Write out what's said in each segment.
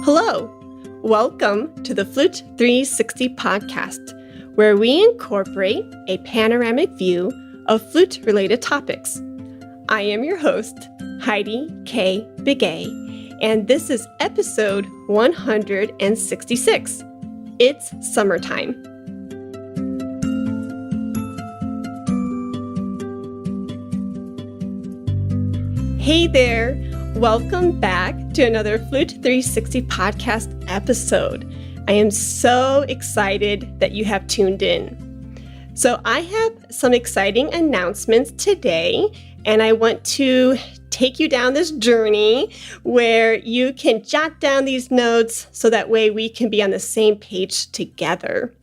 Hello, welcome to the Flute 360 podcast, where we incorporate a panoramic view of flute-related topics. I am your host, Heidi K. Big A, and this is episode 166. It's summertime. Hey there! Welcome back to another Flute 360 podcast episode. I am so excited that you have tuned in. So I have some exciting announcements today, and I want to take you down this journey where you can jot down these notes so that way we can be on the same page together.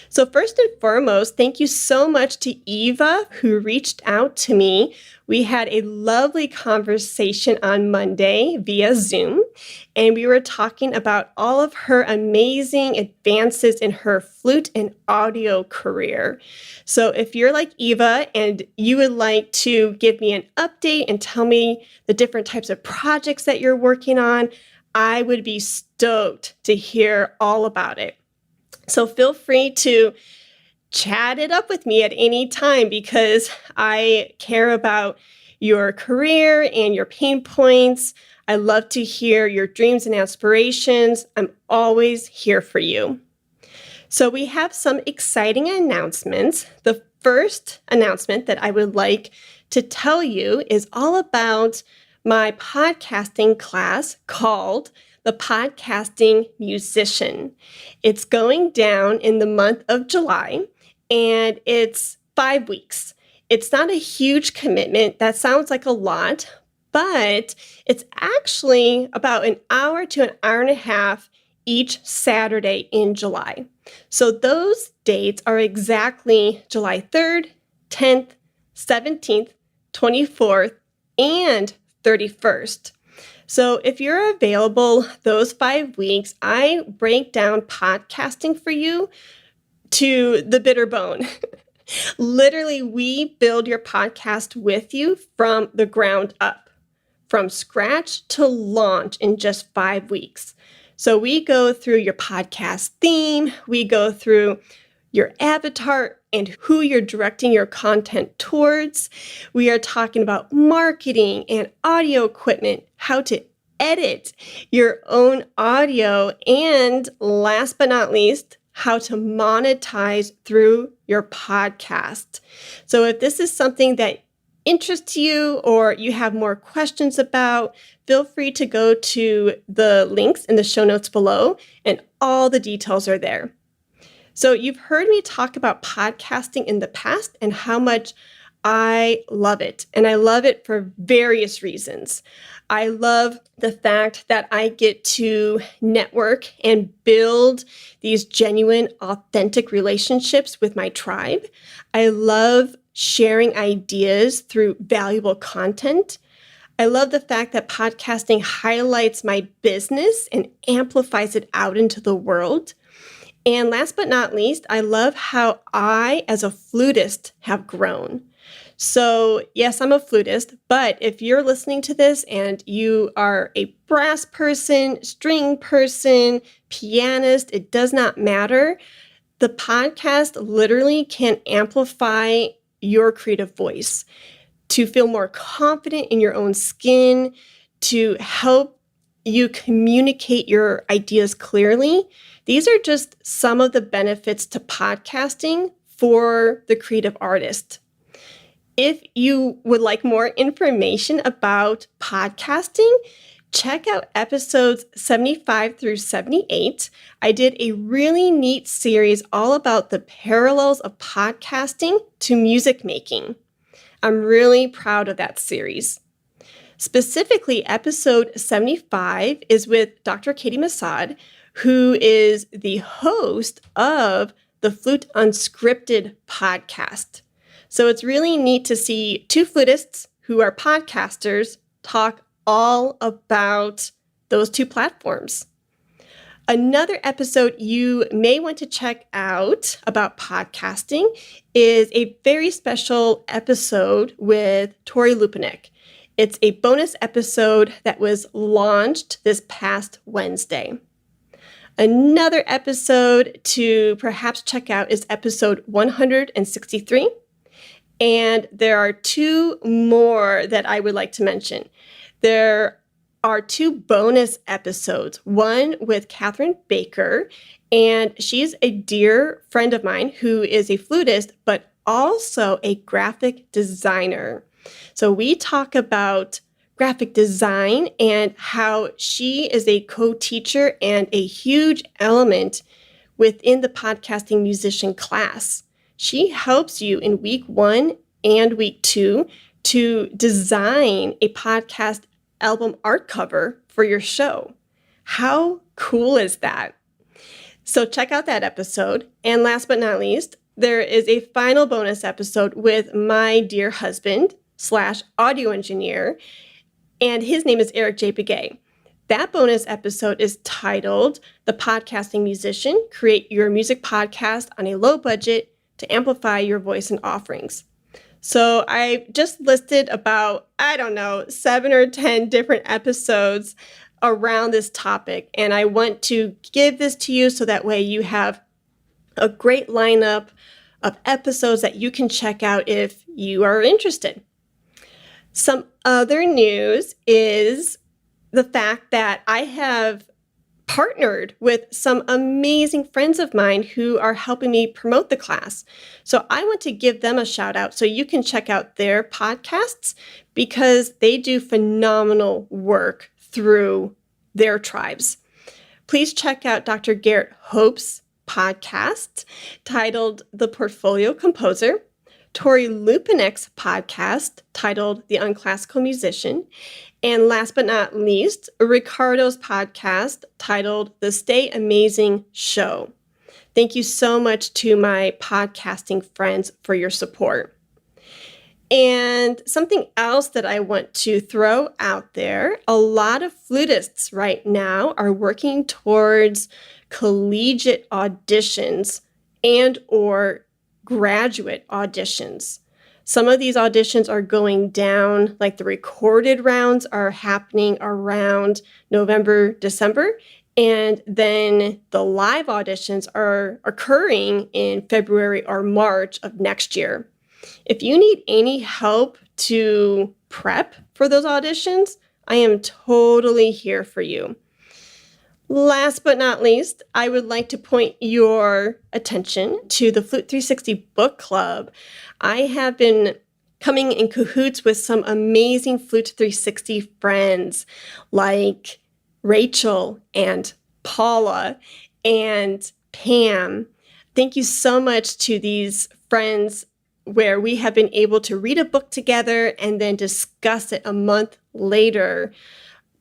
So first and foremost, thank you so much to Eva who reached out to me. We had a lovely conversation on Monday via Zoom, and we were talking about all of her amazing advances in her flute and audio career. So if you're like Eva and you would like to give me an update and tell me the different types of projects that you're working on, I would be stoked to hear all about it. So feel free to chat it up with me at any time because I care about your career and your pain points. I love to hear your dreams and aspirations. I'm always here for you. So we have some exciting announcements. The first announcement that I would like to tell you is all about my podcasting class called The Podcasting Musician. It's going down in the month of July, and it's 5 weeks. It's not a huge commitment. That sounds like a lot, but it's actually about an hour to an hour and a half each Saturday in July. So those dates are exactly July 3rd, 10th, 17th, 24th, and 31st. So if you're available those 5 weeks, I break down podcasting for you to the bitter bone. Literally, we build your podcast with you from the ground up, from scratch to launch in just 5 weeks. So we go through your podcast theme, we go through your avatar and who you're directing your content towards. We are talking about marketing and audio equipment, how to edit your own audio, and last but not least, how to monetize through your podcast. So if this is something that interests you or you have more questions about, feel free to go to the links in the show notes below, and all the details are there. So you've heard me talk about podcasting in the past and how much I love it. And I love it for various reasons. I love the fact that I get to network and build these genuine, authentic relationships with my tribe. I love sharing ideas through valuable content. I love the fact that podcasting highlights my business and amplifies it out into the world. And last but not least, I love how I, as a flutist, have grown. So yes, I'm a flutist, but if you're listening to this and you are a brass person, string person, pianist, it does not matter. The podcast literally can amplify your creative voice to feel more confident in your own skin, to help you communicate your ideas clearly. These are just some of the benefits to podcasting for the creative artist. If you would like more information about podcasting, check out episodes 75 through 78. I did a really neat series all about the parallels of podcasting to music making. I'm really proud of that series. Specifically, episode 75 is with Dr. Katie Masad, who is the host of the Flute Unscripted podcast. So it's really neat to see two flutists who are podcasters talk all about those two platforms. Another episode you may want to check out about podcasting is a very special episode with Tori Lupanek. It's a bonus episode that was launched this past Wednesday. Another episode to perhaps check out is episode 163. And there are two more that I would like to mention. There are two bonus episodes, one with Catherine Baker, and she's a dear friend of mine who is a flutist, but also a graphic designer. So we talk about graphic design and how she is a co-teacher and a huge element within the podcasting musician class. She helps you in week 1 and week 2 to design a podcast album art cover for your show. How cool is that? So check out that episode. And last but not least, there is a final bonus episode with my dear husband / audio engineer, and his name is Eric J. Begay. That bonus episode is titled The Podcasting Musician, Create Your Music Podcast on a Low Budget to Amplify Your Voice and Offerings. So I just listed about, 7 or 10 different episodes around this topic. And I want to give this to you so that way you have a great lineup of episodes that you can check out if you are interested. Some other news is the fact that I have partnered with some amazing friends of mine who are helping me promote the class. So I want to give them a shout out so you can check out their podcasts because they do phenomenal work through their tribes. Please check out Dr. Garrett Hope's podcast titled The Portfolio Composer, Tori Lupinek's podcast titled The Unclassical Musician, and last but not least, Ricardo's podcast titled The Stay Amazing Show. Thank you so much to my podcasting friends for your support. And something else that I want to throw out there, a lot of flutists right now are working towards collegiate auditions and or graduate auditions. Some of these auditions are going down, like the recorded rounds are happening around November, December, and then the live auditions are occurring in February or March of next year. If you need any help to prep for those auditions, I am totally here for you. Last but not least, I would like to point your attention to the Flute 360 Book Club. I have been coming in cahoots with some amazing Flute 360 friends like Rachel and Paula and Pam. Thank you so much to these friends where we have been able to read a book together and then discuss it a month later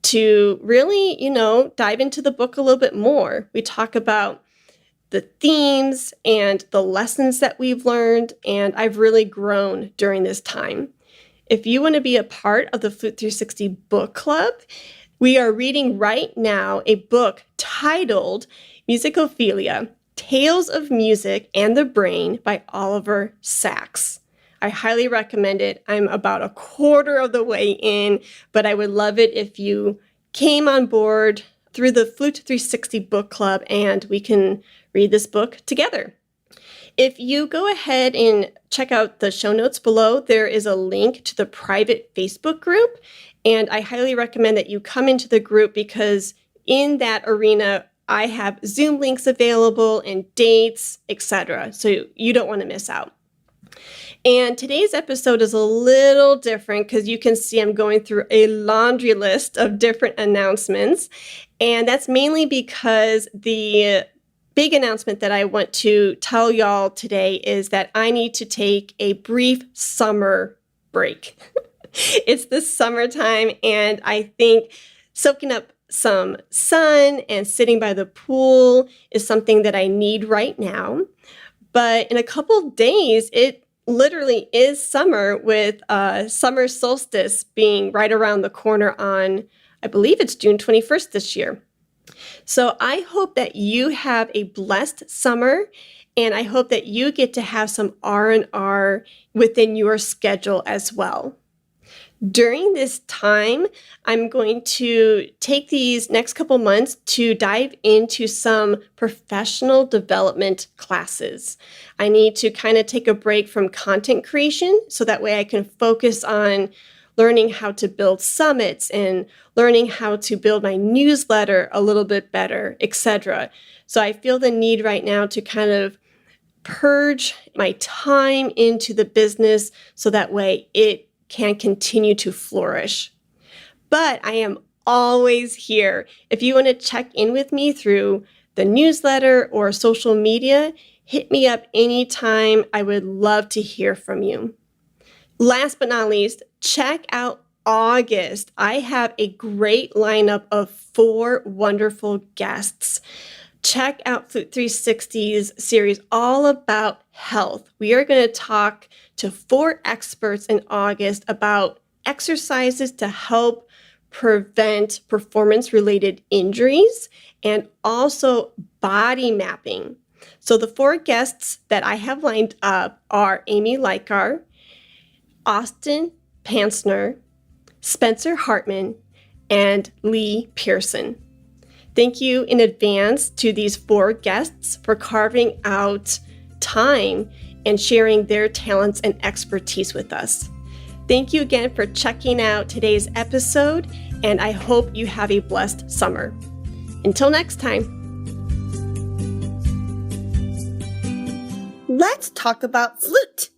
to really, dive into the book a little bit more. We talk about the themes and the lessons that we've learned, and I've really grown during this time. If you want to be a part of the Flute 360 Book Club, we are reading right now a book titled Musicophilia, Tales of Music and the Brain by Oliver Sacks. I highly recommend it. I'm about a quarter of the way in, but I would love it if you came on board through the Flute 360 Book Club and we can read this book together. If you go ahead and check out the show notes below, there is a link to the private Facebook group, and I highly recommend that you come into the group because in that arena, I have Zoom links available and dates, etc. So you don't want to miss out. And today's episode is a little different because you can see I'm going through a laundry list of different announcements. And that's mainly because the big announcement that I want to tell y'all today is that I need to take a brief summer break. It's the summertime, and I think soaking up some sun and sitting by the pool is something that I need right now. But in a couple days, it literally is summer with summer solstice being right around the corner on, I believe it's June 21st this year. So I hope that you have a blessed summer, and I hope that you get to have some R&R within your schedule as well. During this time, I'm going to take these next couple months to dive into some professional development classes. I need to kind of take a break from content creation so that way I can focus on learning how to build summits and learning how to build my newsletter a little bit better, etc. So I feel the need right now to kind of purge my time into the business so that way it can continue to flourish. But I am always here. If you want to check in with me through the newsletter or social media, hit me up anytime. I would love to hear from you. Last but not least, check out August. I have a great lineup of 4 wonderful guests. Check out Flute 360's series all about health. We are going to talk to 4 experts in August about exercises to help prevent performance-related injuries and also body mapping. So the 4 guests that I have lined up are Amy Likar, Austin Pancner, Spencer Hartman, and Lea Pearson. Thank you in advance to these 4 guests for carving out time and sharing their talents and expertise with us. Thank you again for checking out today's episode, and I hope you have a blessed summer. Until next time. Let's talk about Flute.